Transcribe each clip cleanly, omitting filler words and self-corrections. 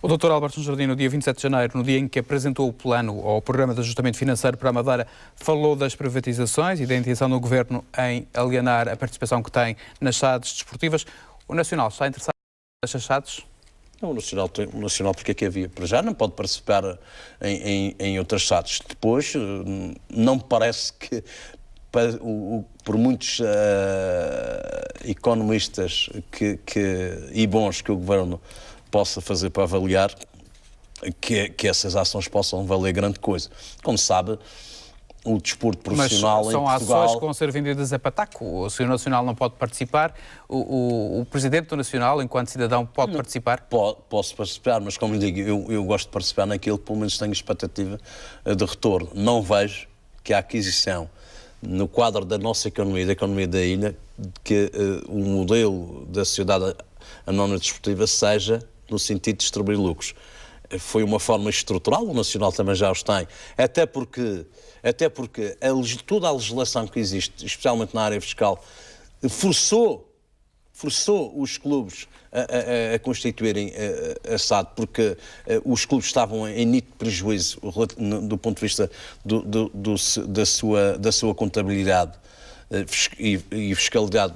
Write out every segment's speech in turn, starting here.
O Dr. Alberto Jardim, no dia 27 de janeiro, no dia em que apresentou o plano ou o programa de ajustamento financeiro para a Madeira, falou das privatizações e da intenção do Governo em alienar a participação que tem nas SADs desportivas. O Nacional está interessado nestas SADs? Não, o Nacional porque é que havia? Para já não pode participar em outras SADs. Depois, não me parece que, por muitos economistas e bons que o Governo possa fazer para avaliar, que essas ações possam valer grande coisa. Como se sabe, o desporto profissional em Portugal... Mas são ações que vão ser vendidas a pataco. Se o Nacional não pode participar, o Presidente do Nacional, enquanto cidadão, pode participar? Posso participar, mas como lhe digo, eu gosto de participar naquilo que pelo menos tenho expectativa de retorno. Não vejo que a aquisição, no quadro da nossa economia, da economia da ilha, que o modelo da sociedade anónima desportiva seja no sentido de distribuir lucros. Foi uma forma estrutural, o Nacional também já os tem, até porque toda a legislação que existe, especialmente na área fiscal, forçou os clubes a constituírem a SAD, porque os clubes estavam em nítido prejuízo do ponto de vista da sua contabilidade e fiscalidade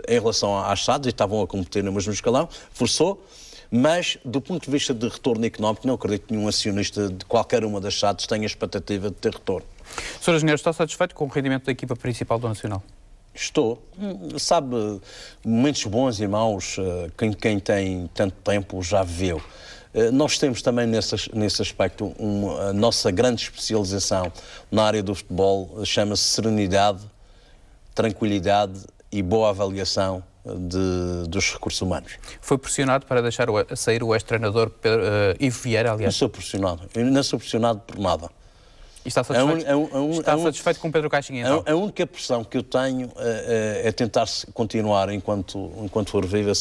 em relação às SADs, e estavam a competir no mesmo escalão, forçou. Mas, do ponto de vista de retorno económico, não acredito que nenhum acionista de qualquer uma das SADs tenha expectativa de ter retorno. Sr. Engenheiro, está satisfeito com o rendimento da equipa principal do Nacional? Estou. Sabe, momentos bons e maus, quem tem tanto tempo já viveu. Nós temos também nesse aspecto a nossa grande especialização na área do futebol, chama-se serenidade, tranquilidade e boa avaliação dos recursos humanos. Foi pressionado para deixar sair o ex-treinador Ivo Vieira, aliás? Não sou pressionado. Eu não sou pressionado por nada. E está satisfeito? Está satisfeito com Pedro Caixinha, então? A única pressão que eu tenho é tentar continuar, enquanto for vivo,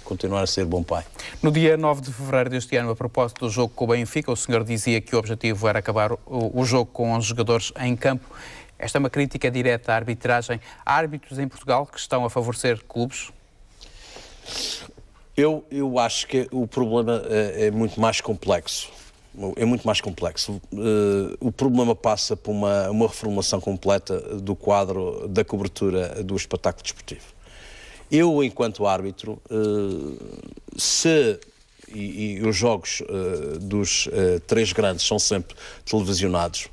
continuar a ser bom pai. No dia 9 de fevereiro deste ano, a propósito do jogo com o Benfica, o senhor dizia que o objetivo era acabar o jogo com 11 jogadores em campo. Esta é uma crítica direta à arbitragem. Há árbitros em Portugal que estão a favorecer clubes? Eu acho que o problema é muito mais complexo. É muito mais complexo. O problema passa por uma reformulação completa do quadro da cobertura do espetáculo desportivo. Eu, enquanto árbitro, e os jogos dos três grandes são sempre televisionados,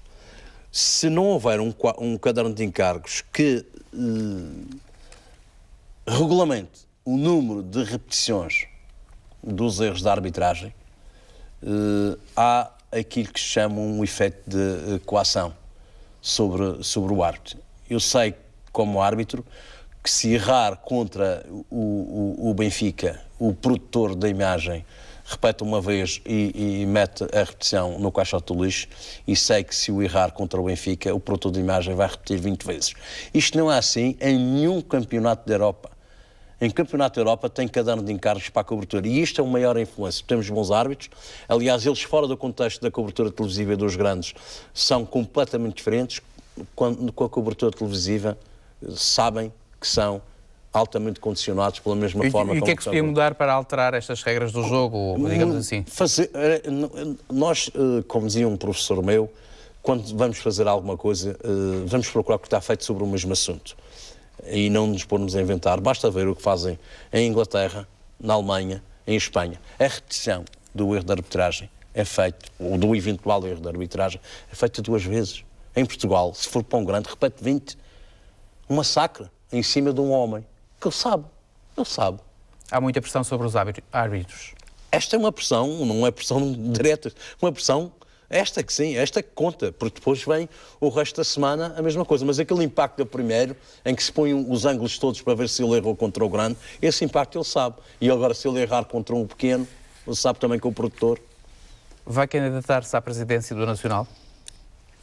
se não houver um caderno de encargos que regulamente o número de repetições dos erros da arbitragem, há aquilo que se chama um efeito de coação sobre o árbitro. Eu sei, como árbitro, que se errar contra o Benfica, o produtor da imagem repete uma vez e mete a repetição no caixote do lixo, e sei que se o errar contra o Benfica, o produtor de imagem vai repetir 20 vezes. Isto não é assim em nenhum campeonato da Europa. Em campeonato da Europa tem caderno de encargos para a cobertura, e isto é uma maior influência. Temos bons árbitros, aliás, eles fora do contexto da cobertura televisiva dos grandes são completamente diferentes. Com a cobertura televisiva sabem que são altamente condicionados pela mesma forma. E o que é que se podia mudar para alterar estas regras do jogo, digamos assim? Nós, como dizia um professor meu, quando vamos fazer alguma coisa, vamos procurar o que está feito sobre o mesmo assunto e não nos pormos a inventar. Basta ver o que fazem em Inglaterra, na Alemanha, em Espanha. A repetição do erro de arbitragem é feito, ou do eventual erro de arbitragem, é feito 2 vezes. Em Portugal, se for para um grande, repete 20. Um massacre em cima de um homem que ele sabe. Há muita pressão sobre os árbitros. Esta é uma pressão, não é pressão direta, uma pressão, esta que sim, esta que conta, porque depois vem o resto da semana a mesma coisa. Mas aquele impacto do primeiro, em que se põem os ângulos todos para ver se ele errou contra o grande, esse impacto ele sabe. E agora, se ele errar contra um pequeno, ele sabe também que o produtor... Vai candidatar-se à presidência do Nacional?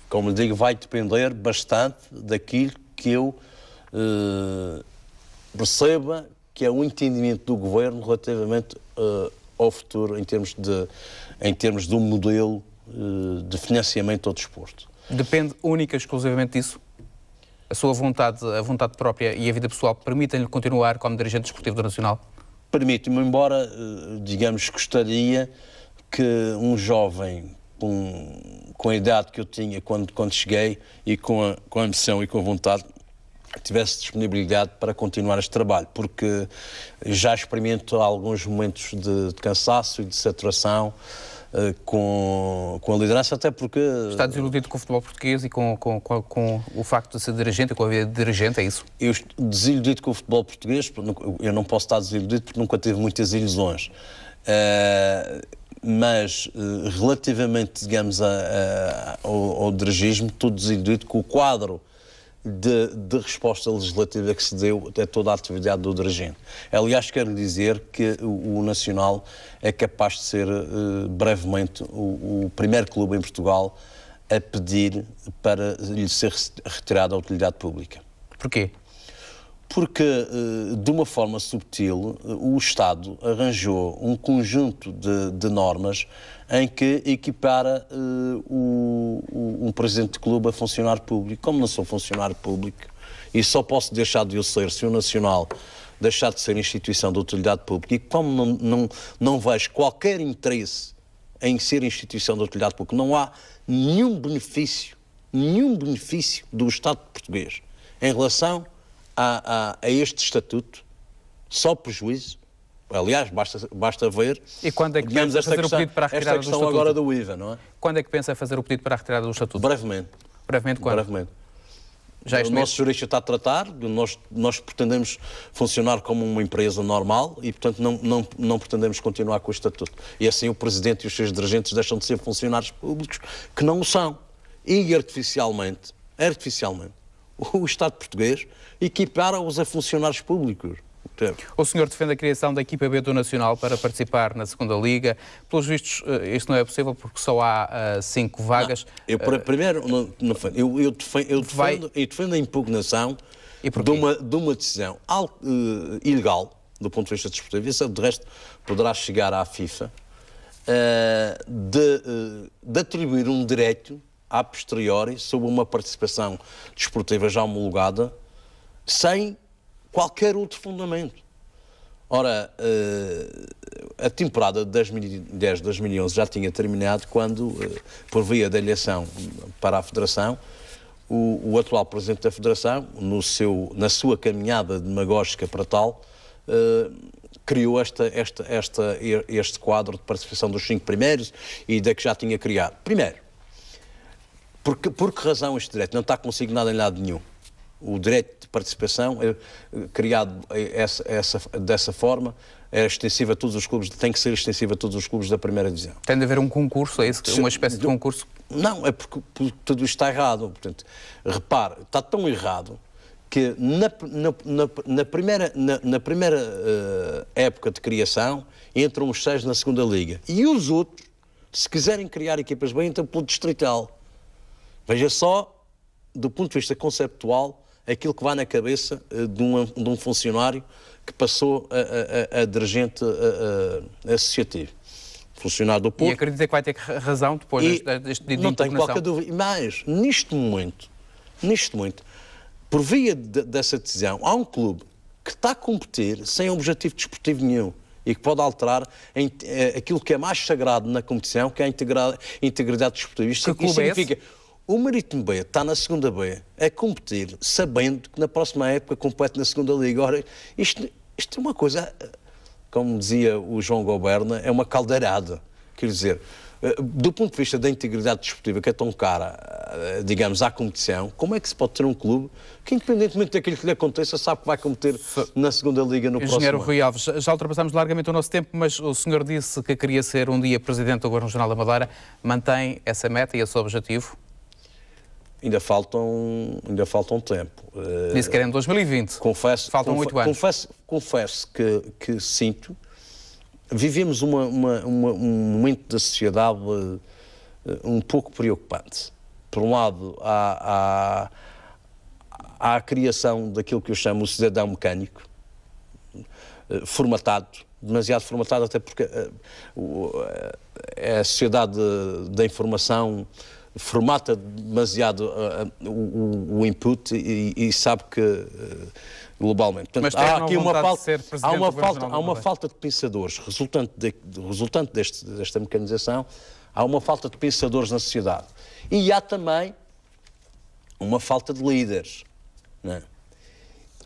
Como lhe digo, vai depender bastante daquilo que eu perceba que é o entendimento do Governo relativamente ao futuro em termos do modelo de financiamento ao desporto. Depende única e exclusivamente disso? A sua vontade, a vontade própria e a vida pessoal permitem-lhe continuar como dirigente desportivo do Nacional? Permite-me, embora, digamos, gostaria que um jovem com a idade que eu tinha quando cheguei e com a ambição e com a vontade tivesse disponibilidade para continuar este trabalho, porque já experimento alguns momentos de cansaço e de saturação com a liderança, até porque... Está desiludido com o futebol português e com o facto de ser dirigente, com a vida de dirigente, é isso? Eu estou desiludido com o futebol português, eu não posso estar desiludido porque nunca tive muitas ilusões. Mas relativamente, digamos, ao dirigismo, estou desiludido com o quadro de resposta legislativa que se deu a toda a atividade do dirigente. Aliás, quero dizer que o Nacional é capaz de ser brevemente o primeiro clube em Portugal a pedir para lhe ser retirada a utilidade pública. Porquê? Porque, de uma forma subtil, o Estado arranjou um conjunto de normas em que equipara um presidente de clube a funcionário público. Como não sou funcionário público e só posso deixar de o ser se o Nacional deixar de ser instituição de utilidade pública, e como não vejo qualquer interesse em ser instituição de utilidade pública, não há nenhum benefício do Estado português em relação a este estatuto, só prejuízo. Aliás, basta ver... E quando é que pensa fazer o pedido para a retirada do estatuto? Esta questão agora do IVA, não é? Quando é que pensa fazer o pedido para a retirada do estatuto? Brevemente. Brevemente quando? Brevemente. Já O nosso jurista está a tratar, nós pretendemos funcionar como uma empresa normal e, portanto, não pretendemos continuar com o estatuto. E assim o Presidente e os seus dirigentes deixam de ser funcionários públicos, que não o são. E artificialmente, o Estado português equipara-os a funcionários públicos. O senhor defende a criação da equipa B do Nacional para participar na segunda Liga. Pelos vistos, isto não é possível porque só há 5 vagas. Primeiro, eu defendo a impugnação de uma decisão ilegal, do ponto de vista desportivo. Isso, de resto, poderá chegar à FIFA, de atribuir um direito a posteriori sobre uma participação desportiva já homologada, sem qualquer outro fundamento. Ora, a temporada de 2010-2011 já tinha terminado quando, por via da eleição para a Federação, o atual Presidente da Federação, na sua caminhada demagógica para tal, criou este quadro de participação dos 5 primeiros e da que já tinha criado. Primeiro, por que razão este direito não está consignado em lado nenhum? O direito de participação criado dessa forma é extensivo a todos os clubes, tem que ser extensivo a todos os clubes da primeira divisão. Tem de haver um concurso, é isso? Uma espécie de concurso? Não, é porque tudo isto está errado. Portanto, repare, está tão errado que na primeira época de criação entram os 6 na segunda liga. E os outros, se quiserem criar equipas bem, entram pelo distrital. Veja só, do ponto de vista conceptual, aquilo que vai na cabeça de um funcionário que passou a dirigente associativo. Funcionário do Porto. E acredita que vai ter razão depois deste pedido de impugnação? Não tenho qualquer dúvida. Mas, neste momento, por via dessa decisão, há um clube que está a competir sem objetivo desportivo nenhum e que pode alterar aquilo que é mais sagrado na competição, que é a integridade desportiva. Que clube é esse? O Marítimo B está na segunda B a competir, sabendo que na próxima época compete na segunda Liga. Ora, isto é uma coisa, como dizia o João Goberna, é uma caldeirada. Quer dizer, do ponto de vista da integridade desportiva, que é tão cara, digamos, à competição, como é que se pode ter um clube que, independentemente daquilo que lhe aconteça, sabe que vai competir na segunda Liga no próximo ano? Engenheiro Rui Alves, já ultrapassamos largamente o nosso tempo, mas o senhor disse que queria ser um dia Presidente do Governo Regional da Madeira. Mantém essa meta e esse objetivo? Ainda faltam tempo. Disse que era em 2020. Faltam 8 anos. Confesso que sinto. Vivemos um momento da sociedade um pouco preocupante. Por um lado, há a criação daquilo que eu chamo o cidadão mecânico, formatado, demasiado formatado, até porque a sociedade da informação formata demasiado o input e sabe que globalmente. Portanto, há aqui uma falta de pensadores resultante desta mecanização, há uma falta de pensadores na sociedade. E há também uma falta de líderes. Não é?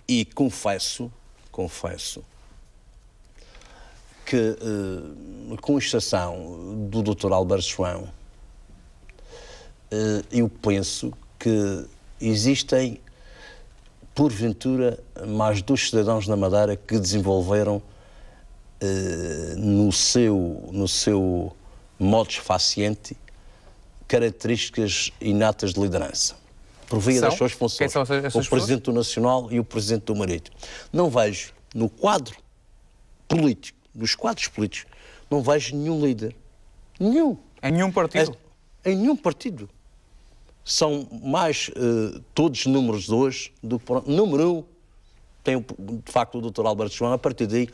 E confesso que, com exceção do Dr. Alberto João, eu penso que existem, porventura, mais 2 cidadãos na Madeira que desenvolveram no seu modus faciente características inatas de liderança, por via das suas funções. O Presidente do Nacional e o Presidente do Marítimo. Não vejo no quadro político, dos quadros políticos, não vejo nenhum líder. Nenhum. Em nenhum partido? Em nenhum partido. São mais todos números 2 do que... Número 1 tem, de facto, o Dr. Alberto João. A partir daí,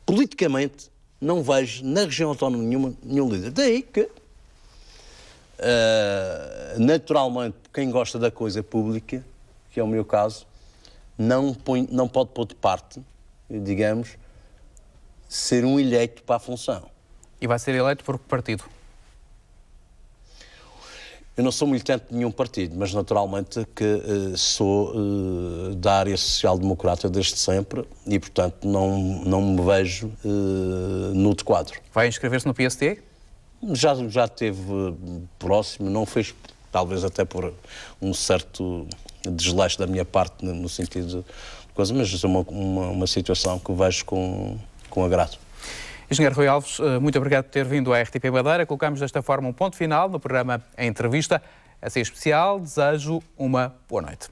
politicamente, não vejo na região autónoma nenhum líder. Daí que, naturalmente, quem gosta da coisa pública, que é o meu caso, não pode pôr de parte, digamos, ser um eleito para a função. E vai ser eleito por que partido? Eu não sou militante de nenhum partido, mas naturalmente que sou da área social-democrata desde sempre e, portanto, não me vejo no outro quadro. Vai inscrever-se no PSD? Já esteve próximo, não fez, talvez até por um certo desleixo da minha parte, no sentido de coisa, mas é uma situação que vejo com agrado. Engenheiro Rui Alves, muito obrigado por ter vindo à RTP Madeira. Colocamos desta forma um ponto final no programa A Entrevista. Assim especial, desejo uma boa noite.